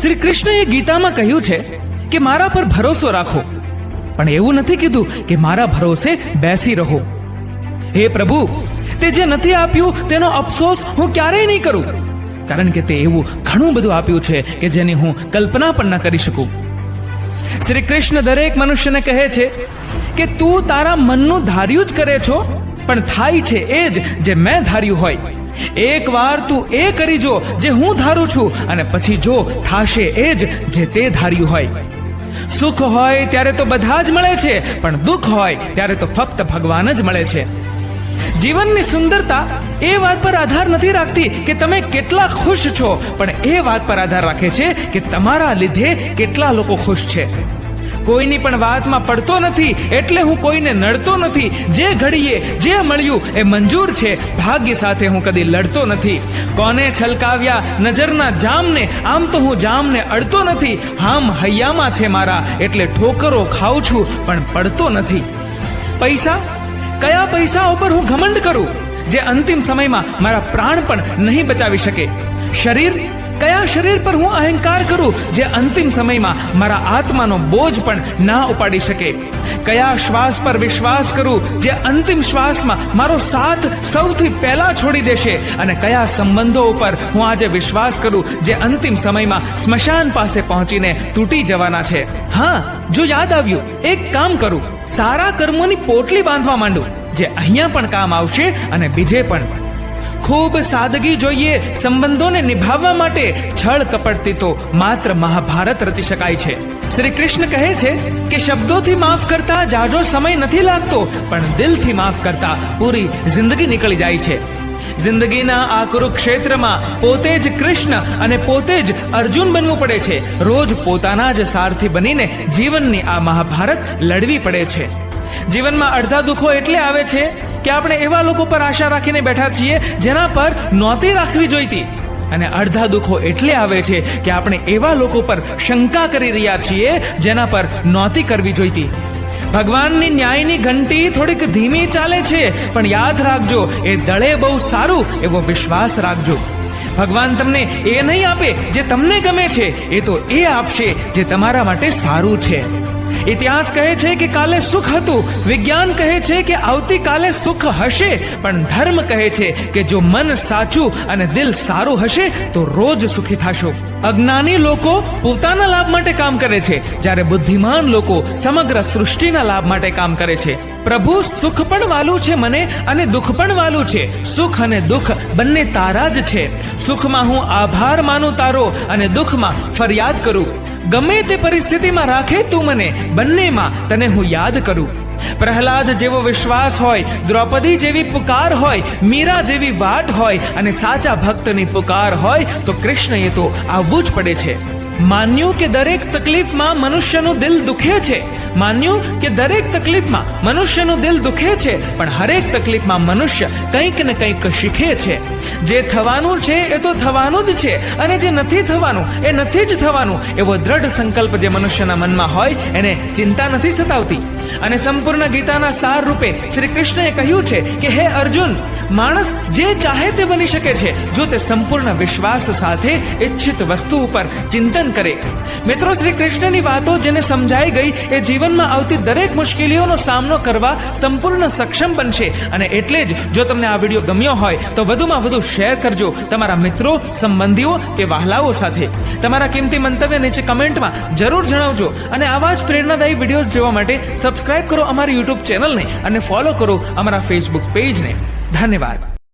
શ્રી કૃષ્ણએ ગીતામાં કહ્યું છે કે મારા પર ભરોસો રાખો, પણ એવું નથી કીધું કે મારા ભરોસે બેસી રહો. હે પ્રભુ, તે જે નથી આપ્યું તેનો અફસોસ હું ક્યારેય નહીં કરું, કારણ કે તે એવું ઘણું બધું આપ્યું છે કે જેની હું કલ્પના પણ ન કરી શકું. શ્રી કૃષ્ણ દરેક મનુષ્યને કહે છે કે તું તારા મનનું ધાર્યું જ કરે છો, પણ થાય છે એ જ જે મેં ધાર્યું હોય. એક વાર તું એ કરી જો જે હું ધારું છું, અને પછી જો થાશે એ જ જે તે ધાર્યું હોય. સુખ હોય ત્યારે તો બધા જ મળે છે, પણ દુઃખ હોય ત્યારે તો ફક્ત ભગવાન જ મળે છે. જીવનની સુંદરતા એ વાત પર આધાર નથી રાખતી કે તમે કેટલા ખુશ છો, પણ એ વાત પર આધાર રાખે છે કે તમારા લીધે કેટલા લોકો ખુશ છે. કોઈની પણ વાતમાં પડતો નથી, એટલે હું કોઈને નડતો નથી. જે ઘડીએ જે મળ્યું એ મંજૂર છે, ભાગ્ય સાથે હું કદી લડતો નથી. કોને છલકાવ્યા નજરના જામને, આમ તો હું જામને અડતો નથી. હામ હૈયામાં છે મારા, એટલે ઠોકરો ખાઉં છું પણ પડતો નથી. પૈસા, કયા પૈસા ઉપર હું ઘમંડ કરું જે અંતિમ સમયમાં મારા પ્રાણ પણ નહીં બચાવી શકે? શરીર, કયા શરીર પર હું અહંકાર કરું જે અંતિમ સમયમાં મારા આત્માનો બોજ પણ ના ઉપાડી શકે? કયા શ્વાસ પર વિશ્વાસ કરું જે અંતિમ શ્વાસમાં મારો સાથ સૌથી પહેલા છોડી દેશે? અને કયા સંબંધો ઉપર હું આજે વિશ્વાસ કરું જે અંતિમ સમયમાં સ્મશાન પાસે પહોંચીને તૂટી જવાના છે? હા, જો યાદ આવ્યું, એક કામ કરું, સારા કર્મોની પોટલી બાંધવા માંડું, જે અહીંયા પણ કામ આવશે અને બીજે પણ. ખૂબ સાદગી જોઈએ સંબંધોને નિભાવવા માટે. છળ કપટથી તો માત્ર મહાભારત રચી શકાય છે. શ્રી કૃષ્ણ કહે છે કે શબ્દોથી માફ કરતા જાજો સમય નથી લાગતો, પણ દિલથી માફ કરતા પૂરી જિંદગી નીકળી જાય છે. જિંદગીના આ કુરુક્ષેત્રમાં પોતે જ કૃષ્ણ અને પોતે જ અર્જુન બનવું પડે છે. રોજ પોતાના જ સારથી બનીને જીવનની આ મહાભારત લડવી પડે છે. જીવનમાં અડધા દુઃખો એટલે આવે છે કે આપણે એવા લોકો પર આશા રાખીને બેઠા છીએ જેના પર નહોતી રાખવી જોઈતી, અને અડધા દુઃખો એટલે આવે છે કે આપણે એવા લોકો પર શંકા કરી રહ્યા છીએ જેના પર નહોતી કરવી જોઈતી. ભગવાનની ન્યાયની ઘંટી થોડીક ધીમી ચાલે છે, પણ યાદ રાખજો, એ દળે બહુ સારું એવો વિશ્વાસ રાખજો. ભગવાન તમને એ નહીં આપે જે તમને ગમે છે, એ તો એ આપશે જે તમારા માટે સારું છે. ઇતિહાસ કહે છે કે કાલે સુખ હતું, વિજ્ઞાન કહે છે કે આવતીકાલે સુખ હશે, પણ ધર્મ કહે છે કે જો મન સાચું અને દિલ સારું હશે તો રોજ સુખી થશો. અજ્ઞાની લોકો પોતાના લાભ માટે કામ કરે છે, જ્યારે બુદ્ધિમાન લોકો સમગ્ર સૃષ્ટિના લાભ માટે કામ કરે છે. પ્રભુ, સુખ પણ વાલું છે મને અને દુઃખ પણ વાલું છે. સુખ અને દુઃખ બંને તારા જ છે. સુખમાં હું આભાર માનું તારો, અને દુઃખમાં ફરિયાદ કરું. ગમે તે પરિસ્થિતિમાં રાખે તું મને, બંનેમાં તને હું યાદ કરું. પ્રહલાદ જેવો વિશ્વાસ હોય, દ્રૌપદી જેવી પુકાર હોય, મીરા જેવી વાટ હોય, અને સાચા ભક્તની પુકાર હોય, તો કૃષ્ણએ તો આવવું જ પડે છે. માન્યું કે દરેક તકલીફમાં મનુષ્યનું દિલ દુખે છે. માન્યું કે દરેક તકલીફમાં મનુષ્યનું દિલ દુખે છે, પણ હરેક તકલીફમાં મનુષ્ય કંઈક ને કંઈક શીખે છે. જે થવાનું છે એ તો થવાનું જ છે, અને જે નથી થવાનું એ નથી જ થવાનું. એવો દ્રઢ સંકલ્પ જે મનુષ્યના મનમાં હોય એને ચિંતા નથી સતાવતી. અને સંપૂર્ણ ગીતાના સાર રૂપે શ્રી કૃષ્ણએ કહ્યું છે કે હે અર્જુન, માણસ જે ચાહે તે બની શકે છે જો તે સંપૂર્ણ વિશ્વાસ સાથે ઈચ્છિત વસ્તુ ઉપર ચિંતન કરે. મિત્રો, શ્રી કૃષ્ણની વાતો જેને સમજાઈ ગઈ એ જીવનમાં આવતી દરેક મુશ્કેલીઓનો સામનો કરવા સંપૂર્ણ સક્ષમ બનશે. અને એટલે જ જો તમને આ વિડીયો ગમ્યો હોય તો વધુમાં વધુ શેર કરજો તમારા મિત્રો, સંબંધીઓ કે વહાલાઓ સાથે. તમારા કિંમતી મંતવ્ય નીચે કમેન્ટમાં જરૂર જણાવજો. અને આવા જ પ્રેરણાદાયી વિડીયોઝ જોવા માટે સબસ્ક્રાઇબ કરો અમારી યુટ્યુબ ચેનલને અને ફોલો કરો અમારા ફેસબુક પેજને. ધન્યવાદ.